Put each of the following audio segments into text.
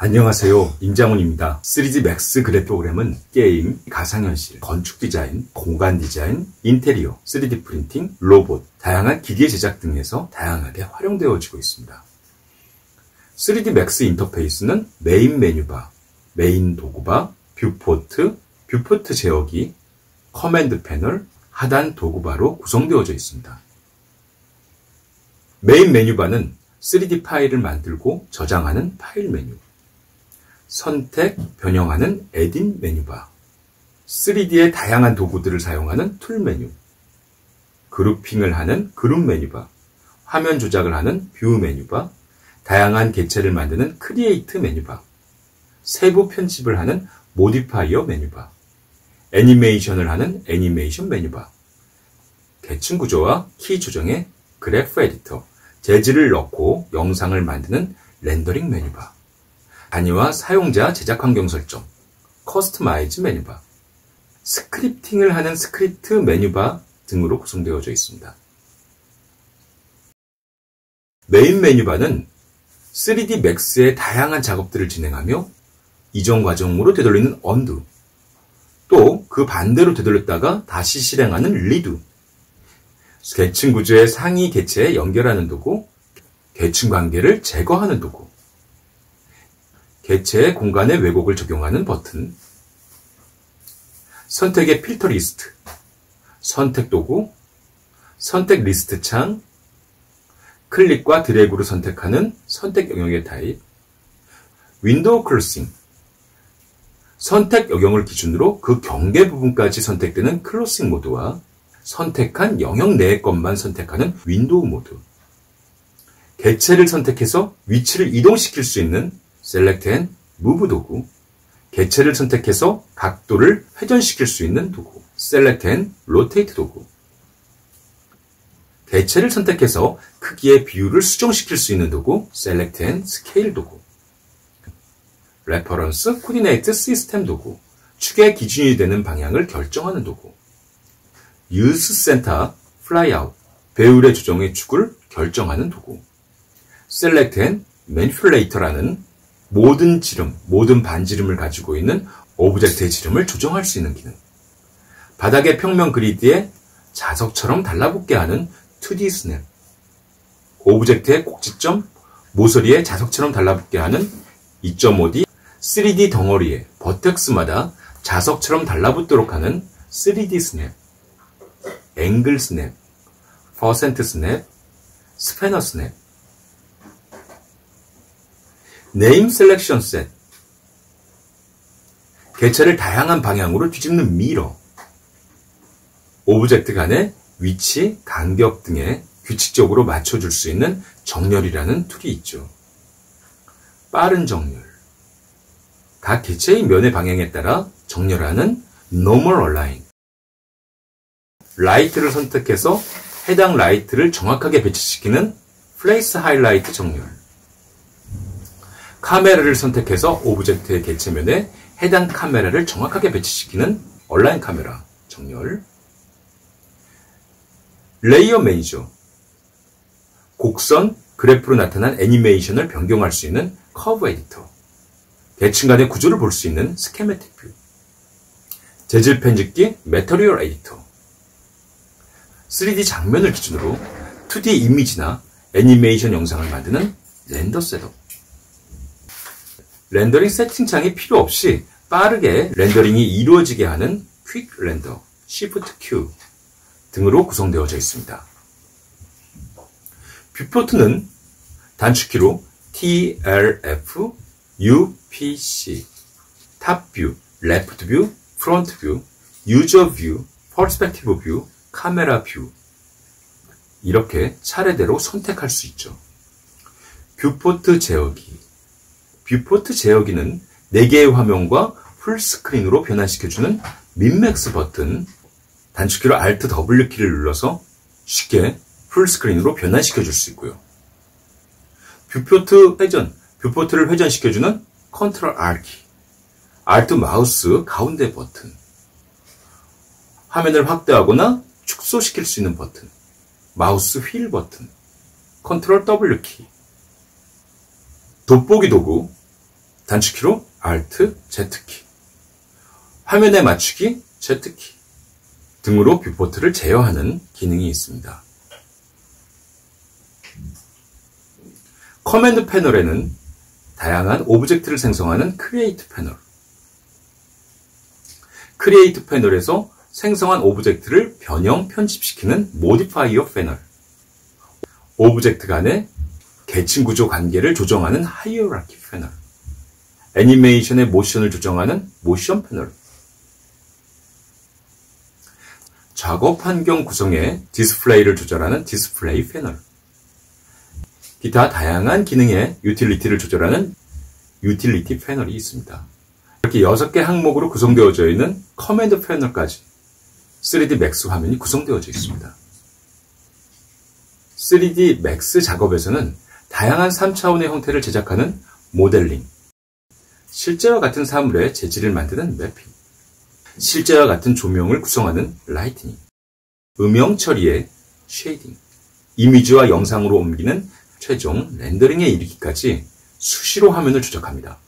안녕하세요. 임장훈입니다. 3D 맥스 그래프로그램은 게임, 가상현실, 건축 디자인, 공간 디자인, 인테리어, 3D 프린팅, 로봇, 다양한 기계 제작 등에서 다양하게 활용되어지고 있습니다. 3D 맥스 인터페이스는 메인 메뉴바, 메인 도구바, 뷰포트, 뷰포트 제어기, 커맨드 패널, 하단 도구바로 구성되어져 있습니다. 메인 메뉴바는 3D 파일을 만들고 저장하는 파일 메뉴, 선택, 변형하는 에딧 메뉴바, 3D의 다양한 도구들을 사용하는 툴 메뉴, 그룹핑을 하는 그룹 메뉴바, 화면 조작을 하는 뷰 메뉴바, 다양한 객체를 만드는 크리에이트 메뉴바, 세부 편집을 하는 모디파이어 메뉴바, 애니메이션을 하는 애니메이션 메뉴바, 계층 구조와 키 조정의 그래프 에디터, 재질을 넣고 영상을 만드는 렌더링 메뉴바, 단위와 사용자 제작 환경 설정, 커스터마이즈 메뉴바, 스크립팅을 하는 스크립트 메뉴바 등으로 구성되어져 있습니다. 메인 메뉴바는 3D 맥스의 다양한 작업들을 진행하며 이전 과정으로 되돌리는 언두, 또 그 반대로 되돌렸다가 다시 실행하는 리두, 계층 구조의 상위 객체에 연결하는 도구, 계층 관계를 제거하는 도구, 객체의 공간의 왜곡을 적용하는 버튼, 선택의 필터 리스트, 선택 도구, 선택 리스트 창, 클릭과 드래그로 선택하는 선택 영역의 타입, 윈도우 클로싱, 선택 영역을 기준으로 그 경계 부분까지 선택되는 클로싱 모드와 선택한 영역 내의 것만 선택하는 윈도우 모드, 객체를 선택해서 위치를 이동시킬 수 있는 셀렉트 앤 무브 도구, 객체를 선택해서 각도를 회전시킬 수 있는 도구, 셀렉트 앤 로테이트 도구, 객체를 선택해서 크기의 비율을 수정시킬 수 있는 도구, 셀렉트 앤 스케일 도구, 레퍼런스 코디네이트 시스템 도구, 축의 기준이 되는 방향을 결정하는 도구, 유스 센터 플라이아웃, 배율의 조정의 축을 결정하는 도구, 셀렉트 앤 매니플레이터라는 모든 지름, 모든 반지름을 가지고 있는 오브젝트의 지름을 조정할 수 있는 기능, 바닥의 평면 그리드에 자석처럼 달라붙게 하는 2D 스냅, 오브젝트의 꼭지점, 모서리에 자석처럼 달라붙게 하는 2.5D, 3D 덩어리에 버텍스마다 자석처럼 달라붙도록 하는 3D 스냅, 앵글 스냅, 퍼센트 스냅, 스패너 스냅, 네임 셀렉션 셋, 객체를 다양한 방향으로 뒤집는 미러, 오브젝트 간의 위치, 간격 등에 규칙적으로 맞춰줄 수 있는 정렬이라는 툴이 있죠. 빠른 정렬, 각 객체의 면의 방향에 따라 정렬하는 Normal Align, 라이트를 선택해서 해당 라이트를 정확하게 배치시키는 Place Highlight 정렬, 카메라를 선택해서 오브젝트의 객체면에 해당 카메라를 정확하게 배치시키는 얼라인 카메라 정렬, 레이어 매니저, 곡선, 그래프로 나타난 애니메이션을 변경할 수 있는 커브 에디터, 계층 간의 구조를 볼 수 있는 스케매틱 뷰, 재질 편집기 매터리얼 에디터, 3D 장면을 기준으로 2D 이미지나 애니메이션 영상을 만드는 렌더 셋업, 렌더링 세팅창이 필요 없이 빠르게 렌더링이 이루어지게 하는 퀵 렌더, Shift Q 등으로 구성되어져 있습니다. 뷰포트는 단축키로 TLF, UPC, 탑 뷰, 레프트 뷰, 프론트 뷰, 유저 뷰, 퍼스펙티브 뷰, 카메라 뷰 이렇게 차례대로 선택할 수 있죠. 뷰포트 제어기, 뷰포트 제어기는 4개의 화면과 풀스크린으로 변환시켜주는 민맥스 버튼, 단축키로 Alt W키를 눌러서 쉽게 풀스크린으로 변환시켜줄 수 있고요. 뷰포트 회전, 뷰포트를 회전시켜주는 Ctrl R키, Alt 마우스 가운데 버튼, 화면을 확대하거나 축소시킬 수 있는 버튼, 마우스 휠 버튼, Ctrl W키, 돋보기 도구, 단축키로 Alt, Z키, 화면에 맞추기 Z키 등으로 뷰포트를 제어하는 기능이 있습니다. 커맨드 패널에는 다양한 오브젝트를 생성하는 크리에이트 패널, 크리에이트 패널에서 생성한 오브젝트를 변형, 편집시키는 모디파이어 패널, 오브젝트 간의 계층 구조 관계를 조정하는 하이어라키 패널, 애니메이션의 모션을 조정하는 모션 패널, 작업 환경 구성의 디스플레이를 조절하는 디스플레이 패널, 기타 다양한 기능의 유틸리티를 조절하는 유틸리티 패널이 있습니다. 이렇게 6개 항목으로 구성되어져 있는 커맨드 패널까지 3D Max 화면이 구성되어져 있습니다. 3D Max 작업에서는 다양한 3차원의 형태를 제작하는 모델링, 실제와 같은 사물의 재질을 만드는 매핑, 실제와 같은 조명을 구성하는 라이트닝, 음영 처리의 쉐이딩, 이미지와 영상으로 옮기는 최종 렌더링에 이르기까지 수시로 화면을 조작합니다.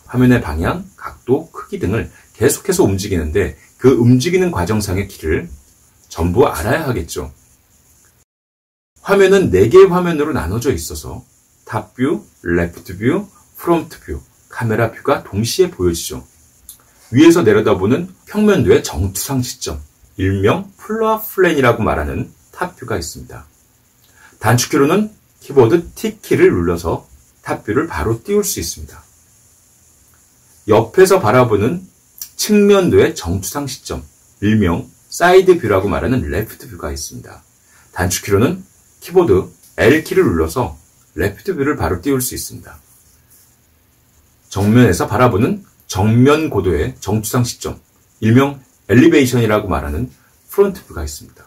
화면의 방향, 각도, 크기 등을 계속해서 움직이는데 그 움직이는 과정상의 키를 전부 알아야 하겠죠. 화면은 4개의 화면으로 나눠져 있어서 탑뷰, 레프트뷰, 프론트뷰, 카메라 뷰가 동시에 보여지죠. 위에서 내려다보는 평면도의 정투상 시점, 일명 플로어 플랜이라고 말하는 탑뷰가 있습니다. 단축키로는 키보드 T키를 눌러서 탑뷰를 바로 띄울 수 있습니다. 옆에서 바라보는 측면도의 정투상 시점, 일명 사이드 뷰라고 말하는 레프트 뷰가 있습니다. 단축키로는 키보드 L키를 눌러서 레프트 뷰를 바로 띄울 수 있습니다. 정면에서 바라보는 정면 고도의 정투상 시점, 일명 엘리베이션이라고 말하는 프론트 뷰가 있습니다.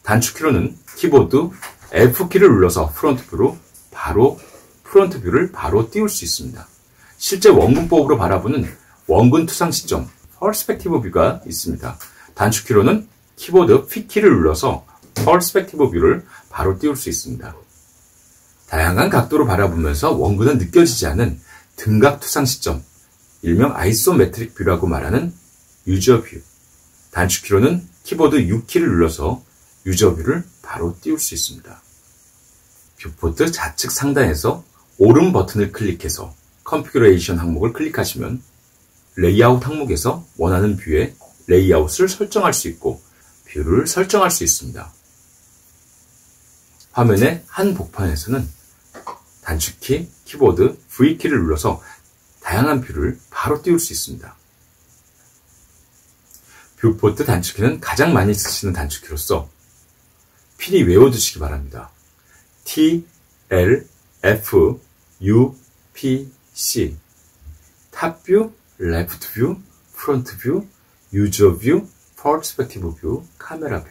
단축키로는 키보드 F키를 눌러서 프론트 뷰를 바로 띄울 수 있습니다. 실제 원근법으로 바라보는 원근 투상 시점, 퍼스펙티브 뷰가 있습니다. 단축키로는 키보드 P키를 눌러서 퍼스펙티브 뷰를 바로 띄울 수 있습니다. 다양한 각도로 바라보면서 원근은 느껴지지 않는 등각 투상 시점, 일명 아이소메트릭 뷰라고 말하는 유저 뷰. 단축키로는 키보드 U키를 눌러서 유저 뷰를 바로 띄울 수 있습니다. 뷰포트 좌측 상단에서 오른 버튼을 클릭해서 컨피그레이션 항목을 클릭하시면 레이아웃 항목에서 원하는 뷰의 레이아웃을 설정할 수 있고 뷰를 설정할 수 있습니다. 화면의 한 복판에서는 단축키, 키보드 V키를 눌러서 다양한 뷰를 바로 띄울 수 있습니다. 뷰포트 단축키는 가장 많이 쓰시는 단축키로서 필히 외워두시기 바랍니다. T, L, F, U, P, C, 탑뷰, 레프트 뷰, 프론트 뷰, 유저 뷰, 퍼스펙티브 뷰, 카메라 뷰.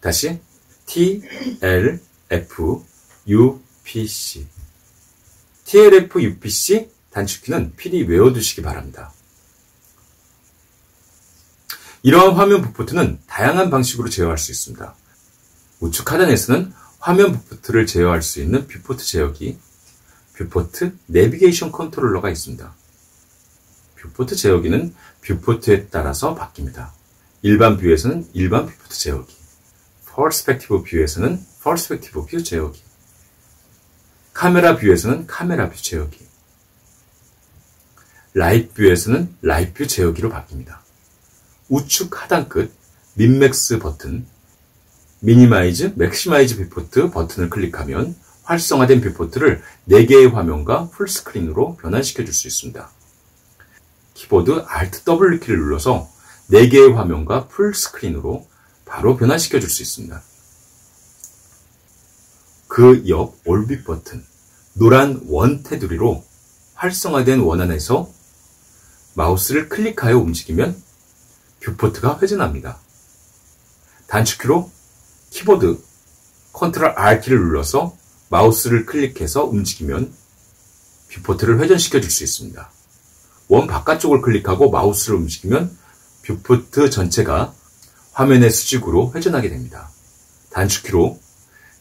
다시 T, L, F, U, P, C. TLF, UPC 단축키는 필히 외워두시기 바랍니다. 이러한 화면 뷰포트는 다양한 방식으로 제어할 수 있습니다. 우측 하단에서는 화면 뷰포트를 제어할 수 있는 뷰포트 제어기, 뷰포트 내비게이션 컨트롤러가 있습니다. 뷰포트 제어기는 뷰포트에 따라서 바뀝니다. 일반 뷰에서는 일반 뷰포트 제어기, 퍼스펙티브 뷰에서는 퍼스펙티브 뷰 제어기, 카메라 뷰에서는 카메라 뷰 제어기, 라이트 뷰에서는 라이트 뷰 제어기로 바뀝니다. 우측 하단 끝 민맥스 버튼, 미니마이즈, 맥시마이즈 뷰포트 버튼을 클릭하면 활성화된 뷰포트를 4개의 화면과 풀스크린으로 변환시켜 줄 수 있습니다. 키보드 Alt W키를 눌러서 4개의 화면과 풀스크린으로 바로 변환시켜 줄 수 있습니다. 그 옆 올빛 버튼, 노란 원 테두리로 활성화된 원안에서 마우스를 클릭하여 움직이면 뷰포트가 회전합니다. 단축키로 키보드 Ctrl R키를 눌러서 마우스를 클릭해서 움직이면 뷰포트를 회전시켜 줄 수 있습니다. 원 바깥쪽을 클릭하고 마우스를 움직이면 뷰포트 전체가 화면의 수직으로 회전하게 됩니다. 단축키로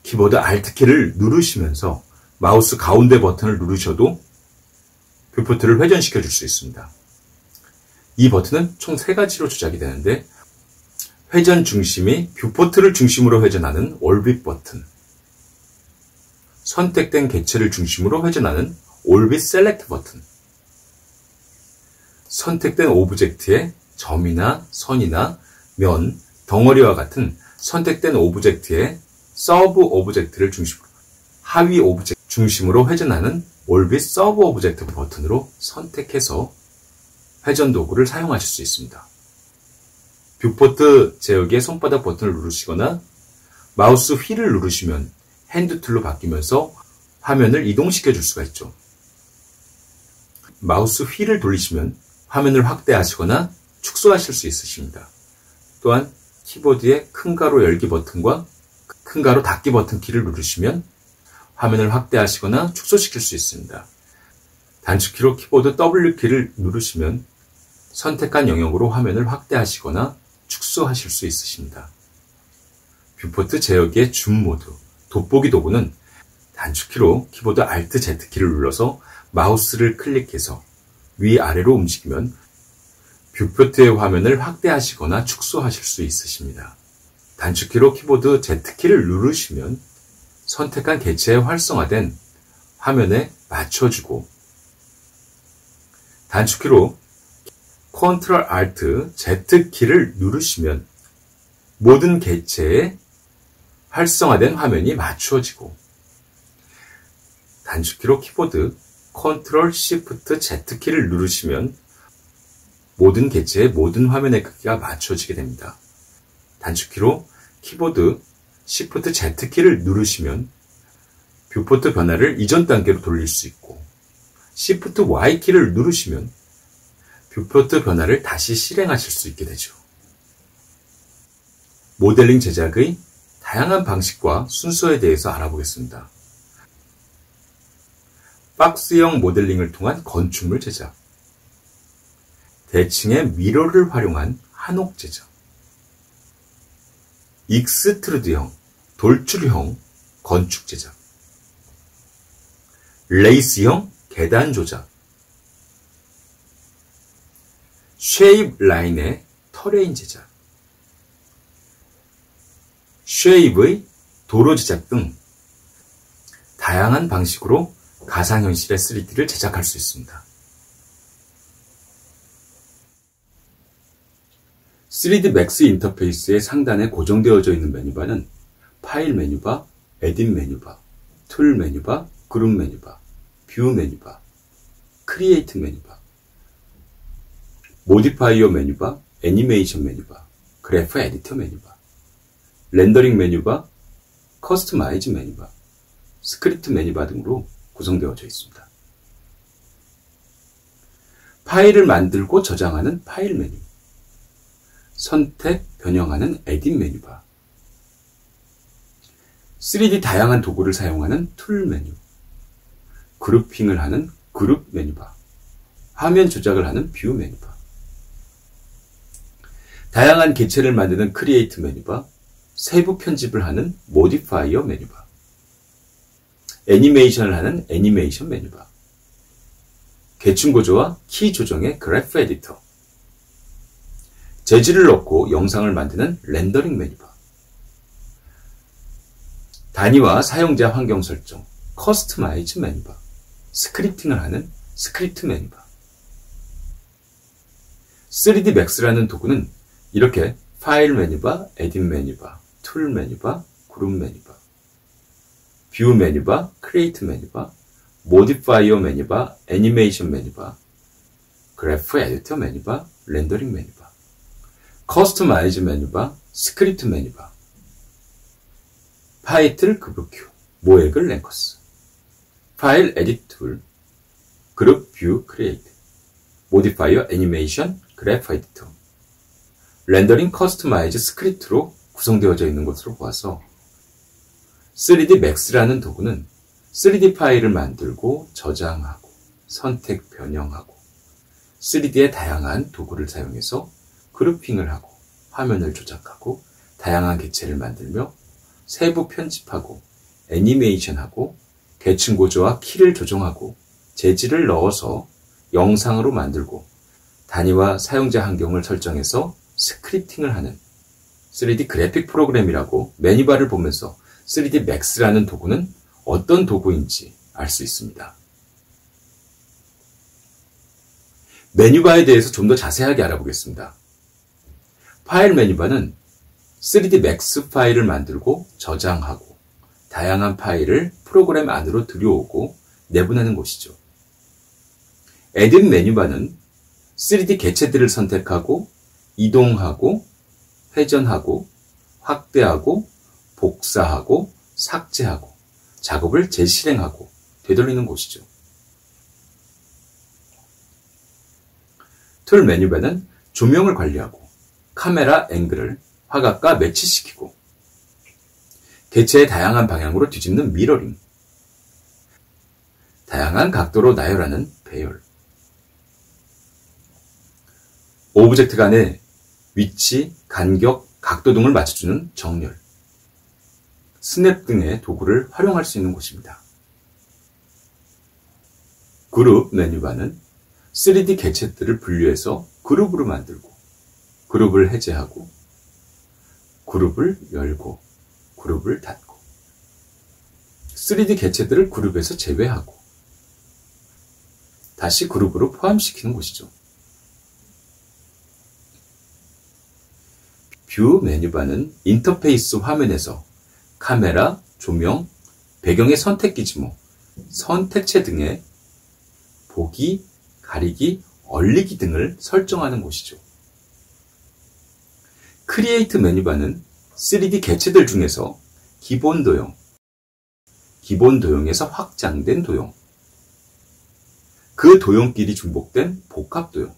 키보드 Alt키를 누르시면서 마우스 가운데 버튼을 누르셔도 뷰포트를 회전시켜 줄 수 있습니다. 이 버튼은 총 3가지로 조작이 되는데 회전 중심이 뷰포트를 중심으로 회전하는 올빗 버튼, 선택된 개체를 중심으로 회전하는 올빗 셀렉트 버튼, 선택된 오브젝트의 점이나 선이나 면, 덩어리와 같은 선택된 오브젝트의 서브 오브젝트를 중심으로 하위 오브젝트 중심으로 회전하는 올빗 서브 오브젝트 버튼으로 선택해서 회전 도구를 사용하실 수 있습니다. 뷰포트 제어기의 손바닥 버튼을 누르시거나 마우스 휠을 누르시면 핸드툴로 바뀌면서 화면을 이동시켜 줄 수가 있죠. 마우스 휠을 돌리시면 화면을 확대하시거나 축소하실 수 있으십니다. 또한 키보드의 큰 가로 열기 버튼과 큰 가로 닫기 버튼 키를 누르시면 화면을 확대하시거나 축소시킬 수 있습니다. 단축키로 키보드 W키를 누르시면 선택한 영역으로 화면을 확대하시거나 축소하실 수 있으십니다. 뷰포트 제어기의 줌 모드, 돋보기 도구는 단축키로 키보드 Alt Z키를 눌러서 마우스를 클릭해서 위아래로 움직이면 뷰포트의 화면을 확대하시거나 축소하실 수 있으십니다. 단축키로 키보드 Z키를 누르시면 선택한 개체에 활성화된 화면에 맞춰주고 단축키로 Ctrl Alt Z키를 누르시면 모든 개체에 활성화된 화면이 맞춰지고 단축키로 키보드 Ctrl Shift Z키를 누르시면 모든 개체의 모든 화면의 크기가 맞춰지게 됩니다. 단축키로 키보드 Shift Z키를 누르시면 뷰포트 변화를 이전 단계로 돌릴 수 있고 Shift Y키를 누르시면 뷰포트 변화를 다시 실행하실 수 있게 되죠. 모델링 제작의 다양한 방식과 순서에 대해서 알아보겠습니다. 박스형 모델링을 통한 건축물 제작, 대칭의 미러를 활용한 한옥 제작, 익스트루드형, 돌출형 건축 제작, 레이스형 계단 조작, 쉐입 라인의 터레인 제작, 쉐입의 도로 제작 등 다양한 방식으로 가상현실의 3D를 제작할 수 있습니다. 3D Max 인터페이스의 상단에 고정되어져 있는 메뉴바는 파일 메뉴바, 에딧 메뉴바, 툴 메뉴바, 그룹 메뉴바, 뷰 메뉴바, 크리에이트 메뉴바, 모디파이어 메뉴바, 애니메이션 메뉴바, 그래프 에디터 메뉴바, 렌더링 메뉴바, 커스터마이즈 메뉴바, 스크립트 메뉴바 등으로 구성되어져 있습니다. 파일을 만들고 저장하는 파일 메뉴, 선택, 변형하는 에딧 메뉴바, 3D 다양한 도구를 사용하는 툴 메뉴, 그룹핑을 하는 그룹 메뉴바, 화면 조작을 하는 뷰 메뉴바, 다양한 개체를 만드는 크리에이트 메뉴바, 세부 편집을 하는 모디파이어 메뉴바, 애니메이션을 하는 애니메이션 메뉴바, 계층 구조와 키 조정의 그래프 에디터, 재질을 넣고 영상을 만드는 렌더링 메뉴바, 단위와 사용자 환경 설정, 커스터마이즈 메뉴바, 스크립팅을 하는 스크립트 메뉴바. 3D Max라는 도구는 이렇게 파일 메뉴바, 에딧 메뉴바, 툴 메뉴바, 그룹 메뉴바, 뷰 메뉴바, 크리에이트 메뉴바, 모디파이어 메뉴바, 애니메이션 메뉴바, 그래프 에디터 메뉴바, 렌더링 메뉴바, 커스터마이즈 메뉴바, 스크립트 메뉴바, 타이틀 급뷰, 모액을 랭커스, 파일 에디트 툴, 그룹 뷰 크리에이트, 모디파이어 애니메이션, 그래프 에디터, 렌더링 커스터마이즈 스크립트로 구성되어져 있는 것으로 보아서 3D Max라는 도구는 3D 파일을 만들고 저장하고 선택 변형하고 3D의 다양한 도구를 사용해서 그룹핑을 하고 화면을 조작하고 다양한 개체를 만들며 세부 편집하고 애니메이션하고 계층 구조와 키를 조정하고 재질을 넣어서 영상으로 만들고 단위와 사용자 환경을 설정해서 스크립팅을 하는 3D 그래픽 프로그램이라고 메뉴바를 보면서 3D Max라는 도구는 어떤 도구인지 알 수 있습니다. 메뉴바에 대해서 좀 더 자세하게 알아보겠습니다. 파일 메뉴바는 3D Max 파일을 만들고 저장하고 다양한 파일을 프로그램 안으로 들여오고 내보내는 곳이죠. 에딧 메뉴바는 3D 개체들을 선택하고 이동하고 회전하고 확대하고 복사하고 삭제하고 작업을 재실행하고 되돌리는 곳이죠. 툴 메뉴바는 조명을 관리하고 카메라 앵글을 화각과 매치시키고 개체의 다양한 방향으로 뒤집는 미러링, 다양한 각도로 나열하는 배열, 오브젝트 간의 위치, 간격, 각도 등을 맞춰주는 정렬, 스냅 등의 도구를 활용할 수 있는 곳입니다. 그룹 메뉴바는 3D 개체들을 분류해서 그룹으로 만들고 그룹을 해제하고 그룹을 열고 그룹을 닫고 3D 개체들을 그룹에서 제외하고 다시 그룹으로 포함시키는 곳이죠. 뷰 메뉴바는 인터페이스 화면에서 카메라, 조명, 배경의 선택 기지모, 선택체 등의 보기, 가리기, 얼리기 등을 설정하는 곳이죠. 크리에이트 메뉴바는 3D 개체들 중에서 기본 도형, 기본 도형에서 확장된 도형, 그 도형끼리 중복된 복합 도형,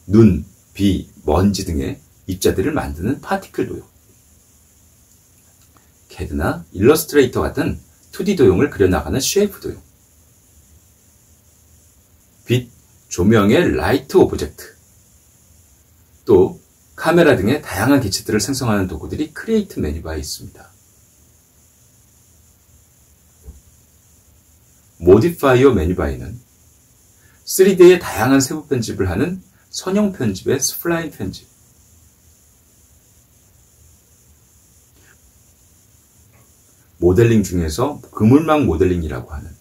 눈, 비, 먼지 등의 입자들을 만드는 파티클 도형, 캐드나 일러스트레이터 같은 2D 도형을 그려나가는 쉐이프 도형, 빛, 조명의 라이트 오브젝트, 또 카메라 등의 다양한 개체들을 생성하는 도구들이 크리에이트 메뉴바에 있습니다. 모디파이어 메뉴바에는 3D의 다양한 세부 편집을 하는 선형 편집의 스플라인 편집, 모델링 중에서 그물망 모델링이라고 하는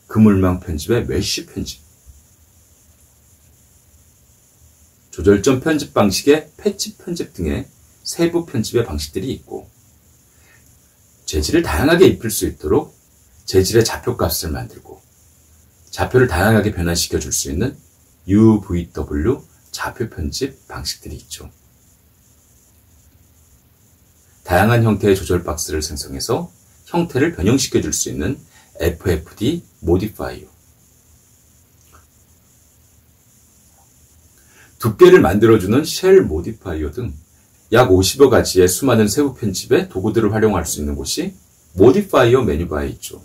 그물망 편집의 메쉬 편집, 조절점 편집 방식의 패치 편집 등의 세부 편집의 방식들이 있고 재질을 다양하게 입힐 수 있도록 재질의 좌표값을 만들고 좌표를 다양하게 변환시켜 줄 수 있는 UVW 좌표 편집 방식들이 있죠. 다양한 형태의 조절 박스를 생성해서 형태를 변형시켜 줄 수 있는 FFD 모디파이어, 두께를 만들어주는 쉘 모디파이어 등 약 50여 가지의 수많은 세부 편집의 도구들을 활용할 수 있는 곳이 모디파이어 메뉴바에 있죠.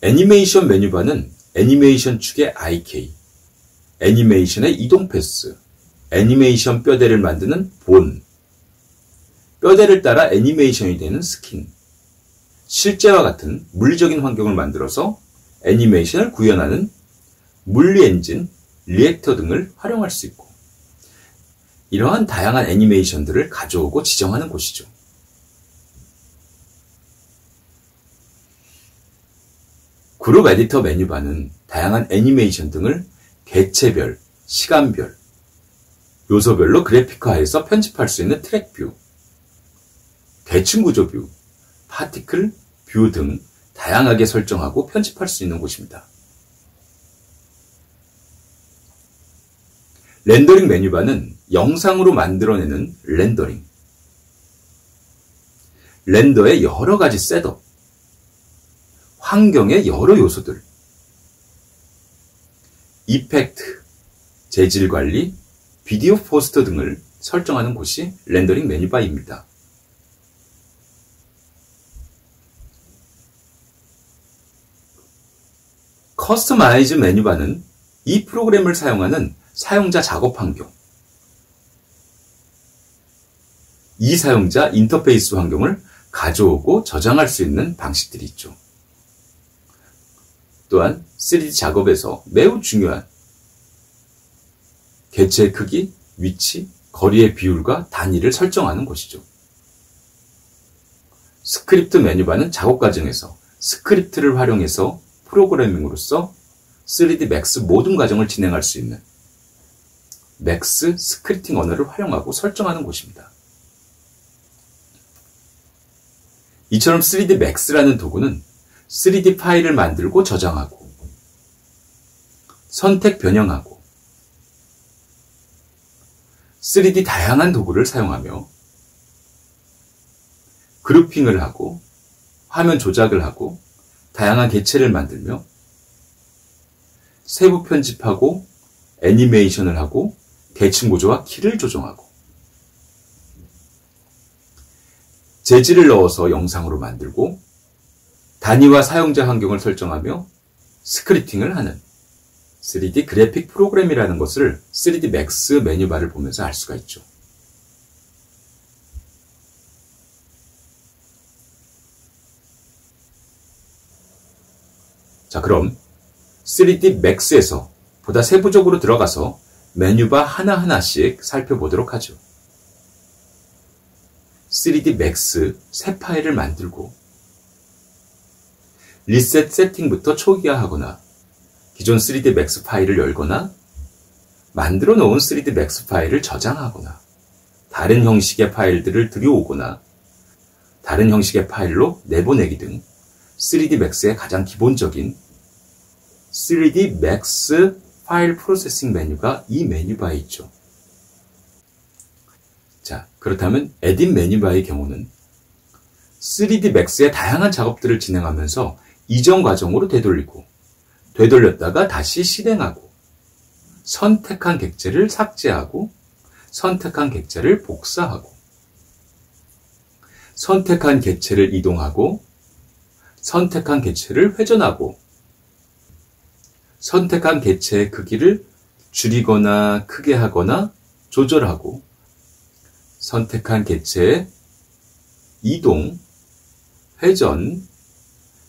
애니메이션 메뉴바는 애니메이션 축의 IK, 애니메이션의 이동 패스, 애니메이션 뼈대를 만드는 본, 뼈대를 따라 애니메이션이 되는 스킨, 실제와 같은 물리적인 환경을 만들어서 애니메이션을 구현하는 물리 엔진, 리액터 등을 활용할 수 있고 이러한 다양한 애니메이션들을 가져오고 지정하는 곳이죠. 그룹 에디터 메뉴바는 다양한 애니메이션 등을 개체별, 시간별, 요소별로 그래픽화해서 편집할 수 있는 트랙 뷰, 대칭 구조 뷰, 파티클, 뷰 등 다양하게 설정하고 편집할 수 있는 곳입니다. 렌더링 메뉴바는 영상으로 만들어내는 렌더링, 렌더의 여러 가지 셋업, 환경의 여러 요소들, 이펙트, 재질 관리, 비디오 포스터 등을 설정하는 곳이 렌더링 메뉴바입니다. 커스터마이즈 메뉴바는 이 프로그램을 사용하는 사용자 작업 환경, 이사용자 인터페이스 환경을 가져오고 저장할 수 있는 방식들이 있죠. 또한 3D 작업에서 매우 중요한 개체의 크기, 위치, 거리의 비율과 단위를 설정하는 곳이죠. 스크립트 메뉴바는 작업 과정에서 스크립트를 활용해서 프로그래밍으로서 3D 맥스 모든 과정을 진행할 수 있는 맥스 스크립팅 언어를 활용하고 설정하는 곳입니다. 이처럼 3D 맥스라는 도구는 3D 파일을 만들고 저장하고 선택 변형하고 3D 다양한 도구를 사용하며 그룹핑을 하고 화면 조작을 하고 다양한 개체를 만들며 세부 편집하고 애니메이션을 하고 계층 구조와 키를 조정하고 재질을 넣어서 영상으로 만들고 단위와 사용자 환경을 설정하며 스크립팅을 하는 3D 그래픽 프로그램이라는 것을 3D 맥스 메뉴바를 보면서 알 수가 있죠. 자, 그럼 3D 맥스에서 보다 세부적으로 들어가서 메뉴바 하나하나씩 살펴보도록 하죠. 3D 맥스 새 파일을 만들고 리셋 세팅부터 초기화하거나 기존 3D 맥스 파일을 열거나 만들어 놓은 3D 맥스 파일을 저장하거나 다른 형식의 파일들을 들여오거나 다른 형식의 파일로 내보내기 등 3D 맥스의 가장 기본적인 3D 맥스 파일 프로세싱 메뉴가 이 메뉴바에 있죠. 자, 그렇다면 에딧 메뉴바의 경우는 3D 맥스의 다양한 작업들을 진행하면서 이전 과정으로 되돌리고 되돌렸다가 다시 실행하고 선택한 객체를 삭제하고 선택한 객체를 복사하고 선택한 객체를 이동하고 선택한 객체를 회전하고 선택한 객체의 크기를 줄이거나 크게 하거나 조절하고 선택한 객체의 이동, 회전,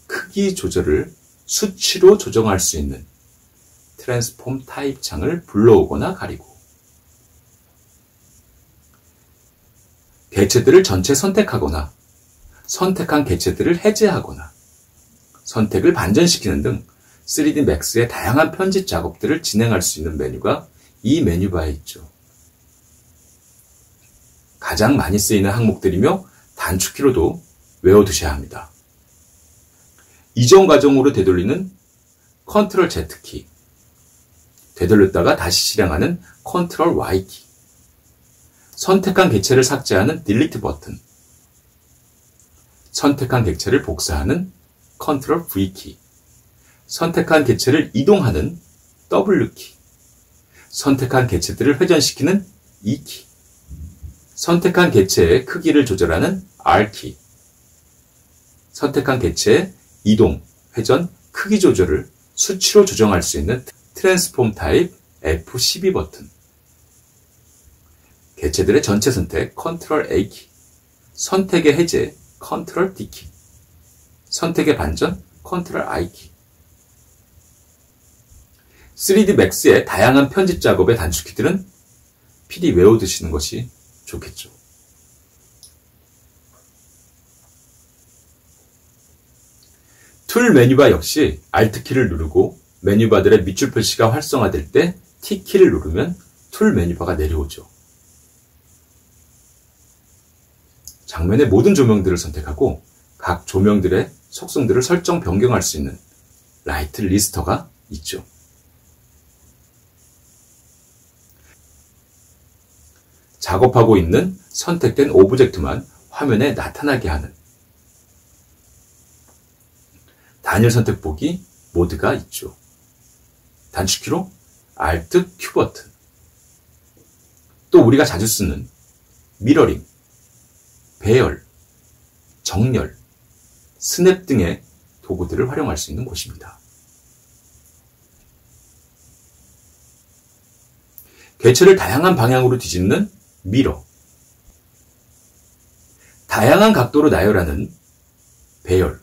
크기 조절을 수치로 조정할 수 있는 트랜스폼 타입 창을 불러오거나 가리고 객체들을 전체 선택하거나 선택한 객체들을 해제하거나 선택을 반전시키는 등 3D 맥스의 다양한 편집 작업들을 진행할 수 있는 메뉴가 이 메뉴바에 있죠. 가장 많이 쓰이는 항목들이며 단축키로도 외워두셔야 합니다. 이전 과정으로 되돌리는 컨트롤 Z키, 되돌렸다가 다시 실행하는 컨트롤 Y키, 선택한 객체를 삭제하는 딜리트 버튼, 선택한 객체를 복사하는 컨트롤 V키, 선택한 객체를 이동하는 W키, 선택한 객체들을 회전시키는 E키, 선택한 객체의 크기를 조절하는 R키, 선택한 객체의 이동, 회전, 크기 조절을 수치로 조정할 수 있는 트랜스폼 타입 F12 버튼, 객체들의 전체 선택 컨트롤 A키, 선택의 해제 컨트롤 D키, 선택의 반전 컨트롤 I키. 3D 맥스의 다양한 편집 작업의 단축키들은 필히 외워두시는 것이 좋겠죠. 툴 메뉴바 역시 Alt키를 누르고 메뉴바들의 밑줄 표시가 활성화될 때 T키를 누르면 툴 메뉴바가 내려오죠. 장면의 모든 조명들을 선택하고 각 조명들의 속성들을 설정 변경할 수 있는 라이트 리스터가 있죠. 작업하고 있는 선택된 오브젝트만 화면에 나타나게 하는 단일 선택 보기 모드가 있죠. 단축키로 Alt Q 버튼, 또 우리가 자주 쓰는 미러링, 배열, 정렬, 스냅 등의 도구들을 활용할 수 있는 곳입니다. 객체를 다양한 방향으로 뒤집는 미러, 다양한 각도로 나열하는 배열.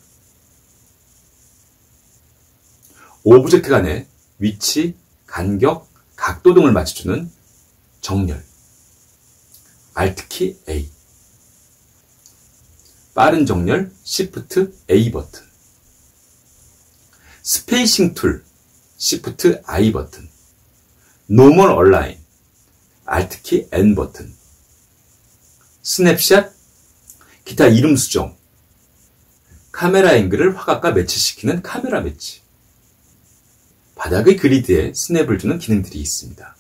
오브젝트 간의 위치, 간격, 각도 등을 맞춰주는 정렬. Alt키 A. 빠른 정렬 Shift A 버튼. 스페이싱 툴 Shift I 버튼. 노멀 얼라인 Alt키 N 버튼. 스냅샷, 기타 이름 수정, 카메라 앵글을 화각과 매치시키는 카메라 매치, 바닥의 그리드에 스냅을 주는 기능들이 있습니다.